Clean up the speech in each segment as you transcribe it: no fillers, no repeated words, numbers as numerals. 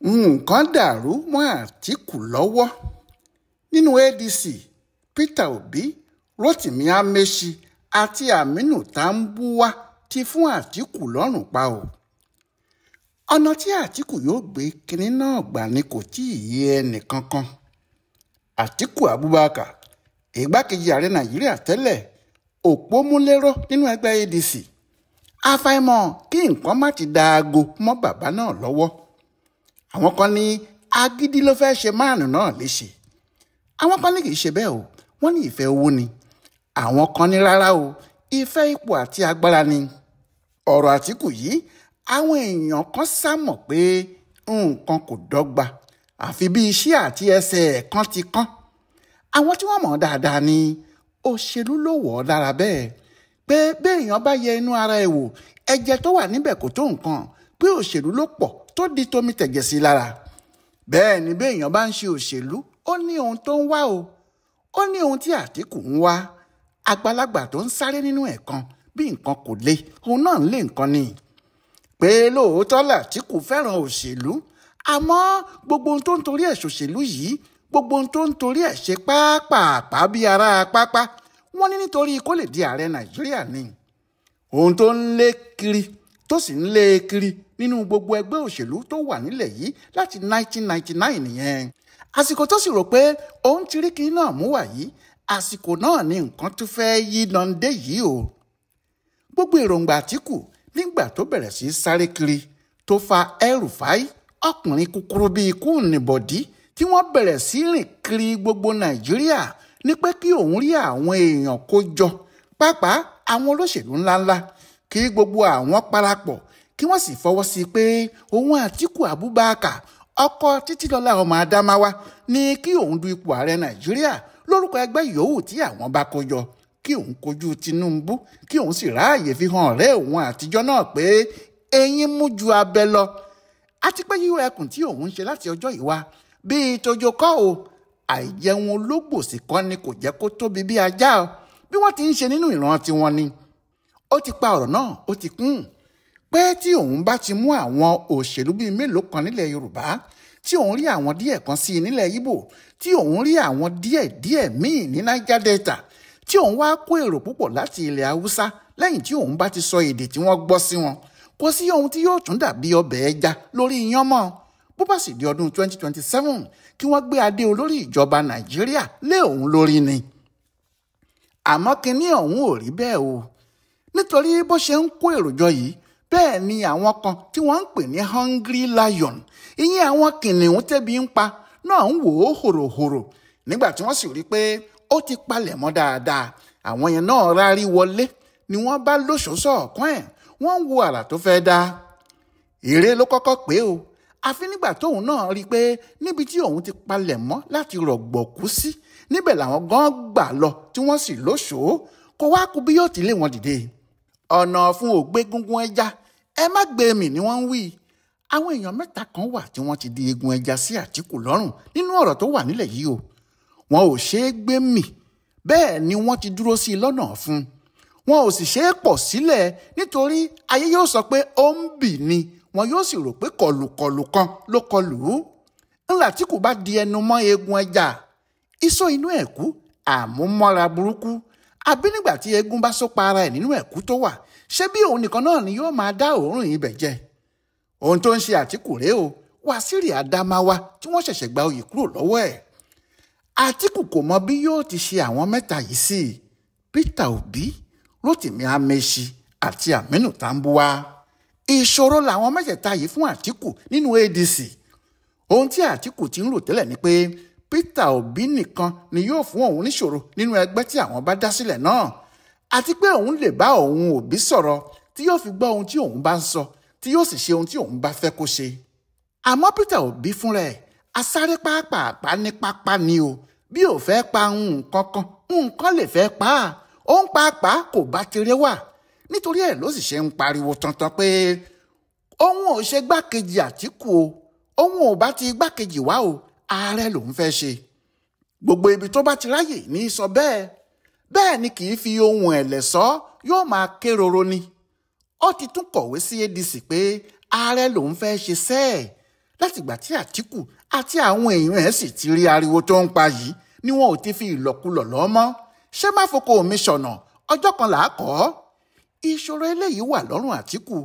nǹkan dàrú mọ́ Àtíkù lọ́wọ́ nínú ADC. Peter Obi, Rotimi Amaechi àti Aminu Tambuwal ti fún Àtíkù lọ́rùn pa o. ọ̀nà tí Àtíkù yóò gbé kinní náà gbà ni kò tí ì yé ẹnìkankan. Atiku Abubakar, igbákejì ààrẹ Nàìjíríà tẹ́lẹ̀, òpómúléró nínú ẹgbẹ́ ADC. àfàìmọ̀ kí nǹkan má ti da aago mọ́ bàbá náà lọ́wọ́. àwọn kan ní agídí ló fẹ́ ṣe máàlù náà léṣe. àwọn kan ní kì í ṣe bẹ́ẹ̀ o, wọ́n ní ìfẹ́ owó ni. àwọn kan ní rárá o, ìfẹ́ ipò àti agbára ni. ọ̀rọ̀ Àtíkù yìí àwọn èèyàn kan sá mọ̀ pé nǹkan kò dọ́gba, àfi bí iṣẹ́ àti ẹsẹ̀ kan ti kán. àwọn tí wọ́n mọ̀ dáadáa ni òṣèlú ló wọ̀ ọ́ lára bẹ́ẹ̀, pé béèyàn bá yẹ inú ara ẹ̀ wò, ẹ̀jẹ̀ tó wà níbẹ̀ kò tó nǹkan, pé òṣèlú ló pọ̀ tó di tómi tẹ̀jẹ̀ sí lára. bẹ́ẹ̀ ni béèyàn bá ń ṣe òṣèlú, ó ní ohun tó ń wá o. ó ní ohun tí Àtíkù ń wá. àgbàlagbà tó ń sáré nínú ẹ̀kan bí nǹkan kò le, òun náà ń lé nǹkan ni. pé lóòótọ́ l'Àtíkù fẹ́ràn òṣèlú, àmọ́ gbogbo ohun tó ń torí ẹ̀ ṣòṣèlú yìí, gbogbo ohun tó ń torí ẹ̀ ṣe pápápá bí ara pápá, wọ́n ní nítorí kó lè di ààrẹ Nàìjíríà ni. ohun tó ń lé kiri tó sì ń lé kiri nínú gbogbo ẹgbẹ́ òṣèlú tó wà nílẹ̀ yìí láti 1999 nìyẹn. àsìkò tó sì rò pé òun ti rí kiri náà mú wá yìí, àsìkò náà ni nǹkan tó fẹ́ yí lọ́ndé yìí o. gbogbo èròǹgbà Àtíkù nígbà tó bẹ̀rẹ̀ sí sáré kiri tó fa El-Rufai, ọkùnrin kúkúrú bíi kúnnìbọ̀dí, tí wọ́n bẹ̀rẹ̀ sí rìn kiri gbogbo Nàìjíríà ní pé kí òun rí àwọn èèyàn kó jọ, pàápàá àwọn olóṣèlú ńláńlá, kí gbogbo àwọn parapọ̀ kí wọ́n sì fọwọ́ sí pé òun Atiku Abubakar, ọkọ Títílọlá ọmọ Adámáwá, ní kí òun du ipò ààrẹ Nàìjíríà lórúkọ ẹgbẹ́ yòówù tí àwọn bá kó jọ, kí òun kojú Tinubu, kí òun sì ráàyè fi hàn ọ̀rẹ́ òun àtijọ́ náà pé eyín mú ju abẹ lọ. àti pé yíyọ ẹkùn tí òun ń ṣe láti ọjọ́ yìí wá bíi tójó kọ́ o, àìjẹun ológbòsì kan ni kò jẹ́ kó tóbi bí ajá o, bí wọ́n ti ń ṣe nínú ìran tiwọn ni. ó ti pa ọ̀rọ̀ náà, ó ti kún pé tí òun bá ti mú àwọn òṣèlú bíi mélòó kan nílẹ̀ Yorùbá, tí òun rí àwọn díẹ̀ kan sí i nílẹ̀ Ìgbò, tí òun rí àwọn díẹ̀ míì ní Niger Delta, tí òun wá kó èrò púpọ̀ láti ilẹ̀ Haúsá lẹ́yìn tí òun bá ti sọ èdè tí wọ́n gbọ́ sí wọn, kò sí ohun tí yóò tún dàbí ọbẹ̀ ẹja lórí iyán mọ́. bó bá sì di ọdún 2027 kí wọ́n gbé adé olórí ìjọba Nàìjíríà lé òun lórí ni. àmọ́ kinní ọ̀hún ò rí bẹ́ẹ̀ o, nítorí bó ṣe ń kó èrò jọ yìí, bẹ́ẹ̀ ni àwọn kan tí wọ́n ń pè ní hungry lion, ìyẹn àwọn kìnìún tẹ́bi ń pa, náà ń wò ó hòròhòrò. nígbà tí wọ́n sì rí pé ó ti palẹ̀ mọ́ dáadáa, àwọn yẹn náà rárí wọlé ni wọ́n bá lóṣòóṣọ́ ọ̀kan ẹ̀, wọ́n ń wo àrà tó fẹ́ dá. èrè ló kọ́kọ́ pé o, àfi nígbà tóun náà rí i pé níbi tí òun ti palẹ̀ mọ́ láti rọ̀gbọ̀kú sí, níbẹ̀ làwọn gan gbà lọ tí wọ́n sì lóṣòó, kó wá kú bí yóò ti lé wọn dìde. ọ̀nà fún ògbé gungun ẹja, ẹ má gbé mì ni wọ́n ń wí. àwọn èèyàn mẹ́ta kan wà tí wọ́n ti di egun ẹja sí Àtíkù lọ́rùn nínú ọ̀rọ̀ tó wà nílẹ̀ yìí o. wọn ò ṣeé gbé mì, bẹ́ẹ̀ ni wọ́n ti dúró sí i lọ́nà fún. wọn ò sì ṣeé pọ̀ sílẹ̀, nítorí ayé yóò sọ pé ó ń bì ni, wọn yóò sì rò pé kọlùkọlù kan ló kọlù ú. ńlá Àtíkù bá di ẹnu mọ́ eegun ẹja, iṣó inú ẹ̀kú àmúmọ́ra burúkú, àbí nígbà tí eegun bá sópa ara ẹ̀ nínú ẹ̀kú tó wà, ṣé bí òun nìkan náà ni yóò máa dá òórùn ibẹ̀ jẹ. ohun tó ń ṣe Àtíkù rèé o, Wàsíìrì Adámáwá tí wọ́n ṣẹ̀ṣẹ̀ gba oyè kúrò lọ́wọ́ ẹ̀. Àtíkù kò mọ bí yóò ti ṣe àwọn mẹ́ta yìí sí: Peter Obi, Rotimi Amaechi àti Aminu Tambuwal. ìṣòro làwọn mẹ́tẹ̀ẹ̀ta yìí fún Àtíkù nínú ADC. ohun tí Àtíkù ti ń rò tẹ́lẹ̀ ni pé Peter Obi nìkan ni yóò fún òun níṣòro nínú ẹgbẹ́ tí àwọn bá dá sílẹ̀ náà, àti pé òun lè bá òun Obi sọ̀rọ̀ tí yóò fi gbọ́ ohun tí òun bá ń sọ, tí yóò sì ṣe ohun tí òun bá fẹ́ kó ṣe. àmọ́ Peter Obi fúnra ẹ̀ asáré pàápàá ní pápá ni o, bí ò fẹ́ pa nǹkan kan, nǹkan lè fẹ́ pa á. òun pàápàá kò bá tiré wà, nítorí ẹ̀ ló sì ṣe ń pariwo tantan pé òun ò ṣe gbákejì Àtíkù o, òun ò bá ti gbákejì wá o, ààrẹ lòun fẹ́ ṣe. gbogbo ibi tó bá ti ráyè ní sọ bẹ́ẹ̀ ni kì í fi ohun ẹ̀lẹ̀ sọ, yóò máa kéroro ni. ó ti tún kọ̀wé sí ADC pé ààrẹ lòun fẹ́ ṣe sẹ́ẹ̀, látìgbà tí Àtíkù àti àwọn èèyàn ẹ̀ sì ti rí ariwo tó ń pa yìí ni wọn ò ti fi ìlọ̀kulọ̀ lọ́ mọ́. ṣé má foko mi ṣọ̀nà ọjọ́ kan là á kọ́. ìṣòro eléyìí wà lọ́rùn Àtíkù,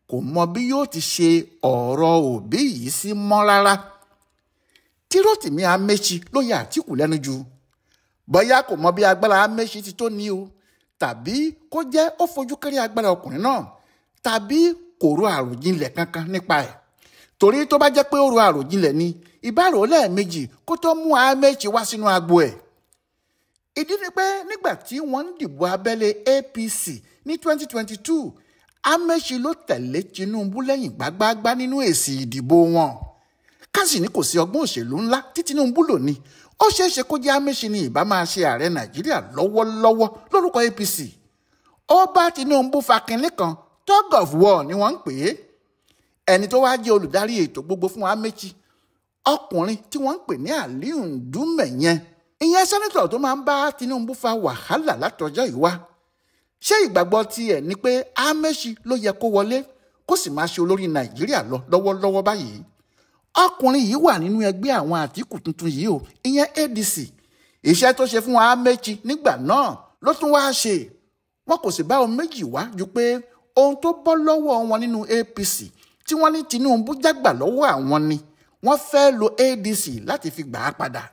kò mọ bí yóò ti ṣe ọ̀rọ̀ Òbí yìí sí mọ́ rárá. tí Rotimi Amaechi ló ya Àtíkù lẹ́nu jù. bóyá kò mọ bí agbára Amaechi ti tó ní o, tàbí kó jẹ́ ó fojú kéré agbára ọkùnrin náà, tàbí kò ro àròjinlẹ̀ kankan nípa ẹ̀. torí tó bá jẹ́ pé ó ro àròjinlẹ̀ ni ìbárò lẹ́ẹ̀mejì kó tó mú Amaechi wá sínú agbo ẹ̀. ìdí ni pé nígbà tí wọ́n ń dìbò abẹ́lé APC ní 2022, Amaechi ló tẹ̀lé Tinubu lẹ́yìn gbágbáágbá nínú èsì ìdìbò wọn. káàsì ní kò sí ọgbọ́n òṣèlú ńlá tí Tinubu lò ní, ó ṣeéṣe kó jẹ́ Amaechi ni ìbá máa ṣe ààrẹ Nàìjíríà lọ́wọ́lọ́wọ́ lórúkọ APC. ó bá Tinubu fa kinní kan, tug of war ni wọ́n ń pè é. ẹni tó wá jẹ́ olùdarí ètò gbogbo fún Amaechi, ọkùnrin tí wọ́n ń pè ní Aliu Ndume yẹn, ìyẹn sẹ́nitọ̀ tó máa ń bá Tinubu fa wàhálà látọjọ́ yìí wá. ṣé ìgbàgbọ́ tiẹ̀ ni pé Amaechi ló yẹ kó wọlé kó sì máa ṣe olórí Nàìjíríà lọ lọ́wọ́lọ́wọ́ báyìí? ọkùnrin yìí wà nínú ẹgbẹ́ àwọn Àtíkù tuntun yìí o, ìyẹn ADC. iṣẹ́ tó ṣe fún Amaechi nígbà náà ló tún wá ṣe. wọn kò sì bá ohun méjì wá ju pé ohun tó bọ́ lọ́wọ́ wọn nínú APC tí wọ́n ní Tinubu jágbà lọ́wọ́ àwọn ni wọ́n fẹ́ lo ADC láti fi gbà á padà.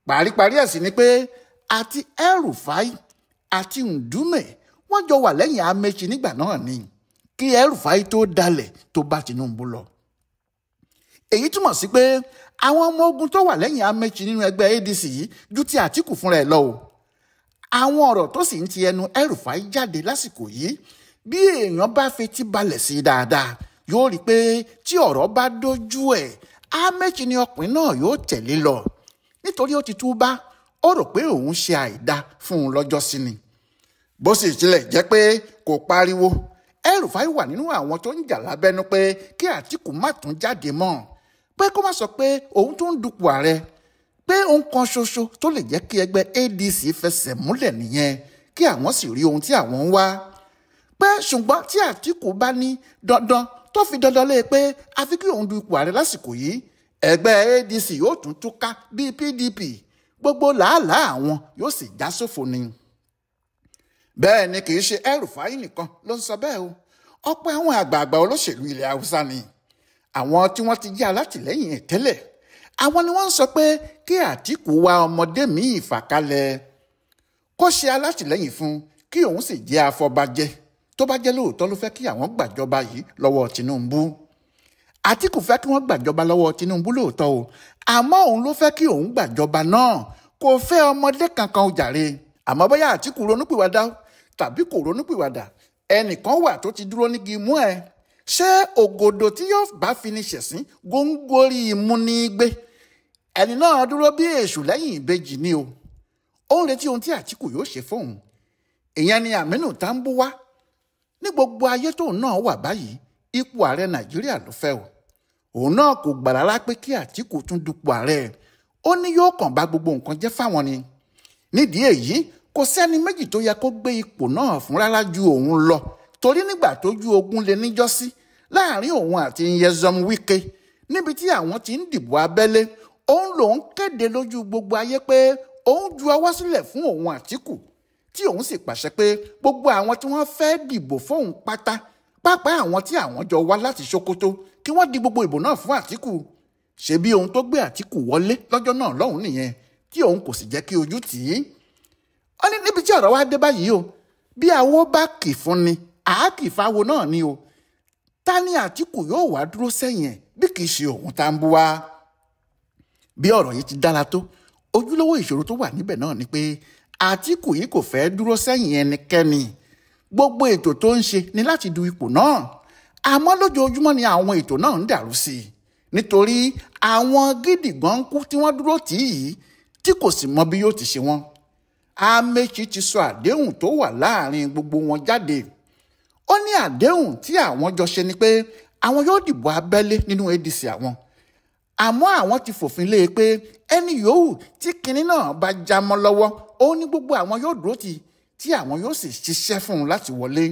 paríparí ẹ̀ sì ni pé àti El-Rufai àti Ndume wọ́n jọ wà lẹ́yìn Amaechi nígbà náà ni kí El-Rufai tó dalẹ̀ tó bá Tinubu lọ. èyí túmọ̀ sí pé àwọn ọmọ ogun tó wà lẹ́yìn Amaechi nínú ẹgbẹ́ ADC yìí ju ti Àtíkù fúnra ẹ̀ lọ o. àwọn ọ̀rọ̀ tó sì ń ti ẹnu El-Rufai jáde lásìkò yìí, bí èèyàn bá fetí balẹ̀ sí dáadáa yóò rí i pé tí ọ̀rọ̀ bá dójú ẹ̀, Amaechi ni ọkùnrin náà yóò tẹ̀lé lọ. nítorí ó ti túbá, ó rò pé òun ṣe àìdá fún un lọ́jọ́ sí ni. bó sì tilẹ̀ jẹ́ pé kò pariwo, El-Rufai wà nínú àwọn tó ń jà lábẹ́nú pé kí Àtíkù má tún jáde mọ́, pé kó má sọ pé òun tó ń dupò ààrẹ, pé òun kan ṣoṣo tó lè jẹ́ kí ẹgbẹ́ ADC fẹsẹ̀ múlẹ̀ nìyẹn, kí àwọn sì rí ohun tí àwọn ń wá. pé ṣùgbọ́n tí Àtíkù bá ní dandan tó fi dandan lé pé àfi kí òun du ipò ààrẹ lásìkò yìí, ẹgbẹ́ ADC yóò tún túká bíi PDP, gbogbo làálàá àwọn yóò sì já sófo ni. bẹ́ẹ̀ ni kì í ṣe El-Rufai nìkan ló ń sọ bẹ́ẹ̀ o, ọ̀pọ̀ àwọn àgbààgbà olóṣèlú ilẹ̀ Haúsá ni. àwọn tí wọ́n ti jẹ́ alátìlẹ́yìn ẹ̀ tẹ́lẹ̀, àwọn ni wọ́n ń sọ pé kí Àtíkù wá ọmọdé míì fàkalẹ̀ kó ṣe alátìlẹ́yìn fún, kí òun sì jẹ́ afọbajẹ tó bá jẹ́ lóòótọ́ ló fẹ́ kí àwọn gbàjọba yìí lọ́wọ́ Tinubu. Àtíkù fẹ́ kí wọ́n gbàjọba lọ́wọ́ Tinubu lóòótọ́ o, àmọ́ òun ló fẹ́ kí òun gbàjọba náà, kò fẹ́ ọmọdé kankan o jàre. àmọ́ bóyá Àtíkù ronúpìwàdà tàbí kò ronúpìwàdà, ẹnìkan wà tó ti dúró nígi imú ẹ̀. ṣé ògòdò tí yóò bá fi ní ṣẹ̀sín góńgórí imú ní gbé? ẹni náà dúró bí èṣù lẹ́yìn ìbejì ni o. ó ń retí ohun tí Àtíkù yóò ṣe fóun. ìyẹn ni Aminu Tambuwal. ní gbogbo ayé tóun náà wà báyìí, ipò ààrẹ Nàìjíríà ló fẹ́ o. òun náà kò gbà rárá pé kí Àtíkù tún dupò ààrẹ. ó ní yóò kàn bá gbogbo nǹkan jẹ́ fáwọn ni. nídìí èyí, kò sẹ́ni méjì tó yẹ kó gbé ipò náà fún rárá ju òun lọ. torí nígbà tójú ogun lè níjọ́sí láàrin òun àti Nyesom Wike, níbi tí àwọn ti ń dìbò abẹ́lé, òun lòun kéde lójú gbogbo ayé pé òun ju ọwọ́ sílẹ̀ fún òun Àtíkù, tí òun sì pàṣẹ pé gbogbo àwọn tí wọ́n fẹ́ dìbò fóun pátá, pàápàá àwọn tí àwọn jọ wá láti Sokoto, kí wọ́n di gbogbo ìbò náà fún Àtíkù. ṣebí ohun tó gbé Àtíkù wọlé lọ́jọ́ náà lọ́hùn nìyẹn, tí òun kò sì jẹ́ kí ojú tì í. ó ní níbi tí ọ̀rọ̀ wá dé báyìí o, bí awo bá kì fún ni àákì fáwo náà ni o. ta ni Àtíkù yóò wá dúró sẹ́yìn ẹ̀ bí kì í ṣe òun Tambuwal? bí ọ̀rọ̀ yìí ti dára tó, ojúlówó ìṣòro tó wà níbẹ̀ náà ni pé Àtíkù yìí kò fẹ́ dúró sẹ́yìn ẹnikẹ́ni. gbogbo ètò tó ń ṣe ni láti du ipò náà, àmọ́ lójoojúmọ́ ni àwọn ètò náà ń dàrú sí i, nítorí àwọn gídìgbọ́n kú tí wọ́n dúró tì í tí kò sì mọ bí yóò ti ṣe wọn. Amaechi ti sọ àdéhùn tó wà láàrin gbogbo wọn jáde. ó ní àdéhùn tí àwọn jọ ṣe ni pé àwọn yóò dìbò abẹ́lé nínú ADC àwọn, àmọ́ àwọn ti fòfin lé e pé ẹni yòówù tí kinní náà bá já mọ́ lọ́wọ́, ó ní gbogbo àwọn yóò dúró tì, tí àwọn yóò sì ṣiṣẹ́ fún un láti wọlé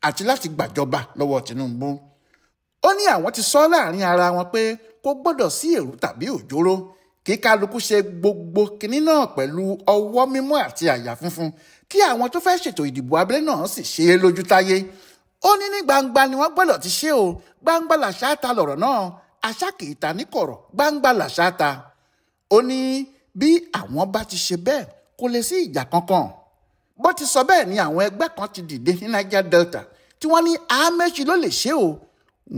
àti láti gbàjọba lọ́wọ́ Tinubu. ó ní àwọn ti sọ láàrin ara wọn pé kò gbọ́dọ̀ sí èrú tàbí òjòrò kí kálukú ṣe gbogbo kinní náà pẹ̀lú ọwọ́ mímọ́ àti àyà funfun kí àwọn tó fẹ́ ṣètò ìdìbò abẹ́lé náà sì ṣe é lójú táyé. Ó ní ní gbangba ni wọ́n gbọ́dọ̀ ti ṣe o, gbangba làṣà ta lọ̀rọ̀ náà, àṣà kì í ta ní kọ̀rọ̀, gbangba làṣà ta. Ó ní bí àwọn bá ti ṣe bẹ́ẹ̀ kò lè sí ìjà kankan. Bó ti sọ bẹ́ẹ̀ ni àwọn ẹgbẹ́ kan ti dìde ní Niger Delta tí wọ́n ní Amaechi ló lè ṣe o.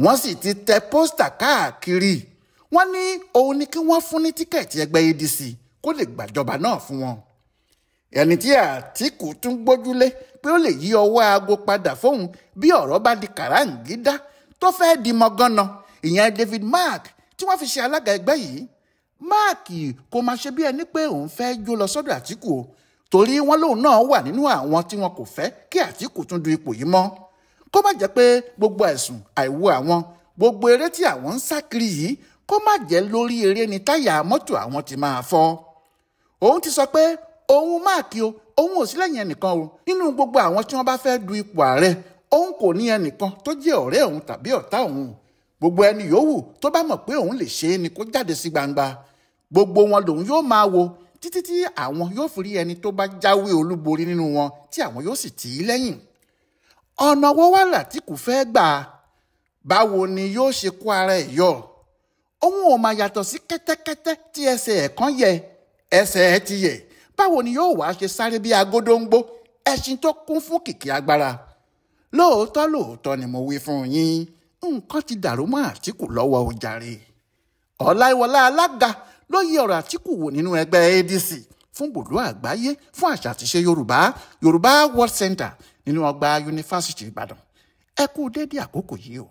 Wọ́n sì ti tẹ pósítà káàkiri. Wọ́n ní òun ni kí wọ́n fún ní tíkẹ́ẹ̀tì ẹgbẹ́ ADC kó lè gbàjọba náà fún wọn. Ẹni tí Atiku tún gbójúlé pé ó lè yí ọwọ́ aago padà fóun bí ọ̀rọ̀ bá di kàráǹgídá tó fẹ́ di mọ́gánná, ìyẹn David Mark tí wọ́n fi ṣe alága ẹgbẹ́ yìí. Mark kò máa ṣe bí ẹni pé òun fẹ́ jó lọ sọ́dọ̀ Atiku o, torí wọ́n lòun náà wà nínú àwọn tí wọn kò fẹ́ kí Atiku tún du ipò yìí mọ́. Kó má jẹ́ pé gbogbo ẹ̀sùn àìwo àwọn, gbogbo eré tí àwọn ń sá kiri yìí kó má jẹ́ lórí eré ni táyà mọ́tò àwọn ti máa fọ́. Òun ti sọ pé òun máàkì o, òun ò sí lẹ́yìn ẹnìkan o. Nínú gbogbo àwọn tí wọ́n bá fẹ́ du ipò ààrẹ, òun kò ní ẹnìkan tó jẹ́ ọ̀rẹ́ òun tàbí ọ̀tá òun. Gbogbo ẹni yòówù tó bá mọ̀ pé òun lè ṣe é ni kó jáde sí gbangba. Gbogbo wọn lòun yóò máa wo títí tí àwọn yóò fi rí ẹni tó bá jáwé olúborí nínú wọn tí àwọn yóò sì tì í lẹ́yìn. Ọ̀nà wo wá l'Atiku fẹ́ gbà? Báwo ni yóò ṣe kó ara ẹ̀ yọ? Òun ò máa yàtọ̀ sí kẹ́tẹ́kẹ́tẹ́ tí ẹsẹ̀ ẹ̀ kan yẹ, ẹsẹ̀ ẹ̀ ti yẹ̀. Báwo ni yóò wá ṣe sáré bí agódóńgbó, ẹṣin tó kún fún kìkì agbára? Lóòótọ́ ni mo wí fún yín, nǹkan ti dàrú mọ́ Atiku lọ́wọ́ o jàre. Ọláìwọlá alága ló yí ọ̀rọ̀ Atiku wò nínú ẹgbẹ́ ADC fún bùdó àgbáyé fún àṣà àti ṣe Yorùbá World Center nínú ọgbà yunifásitì Ìbàdàn. Ẹ kú dédé àkókò yìí o.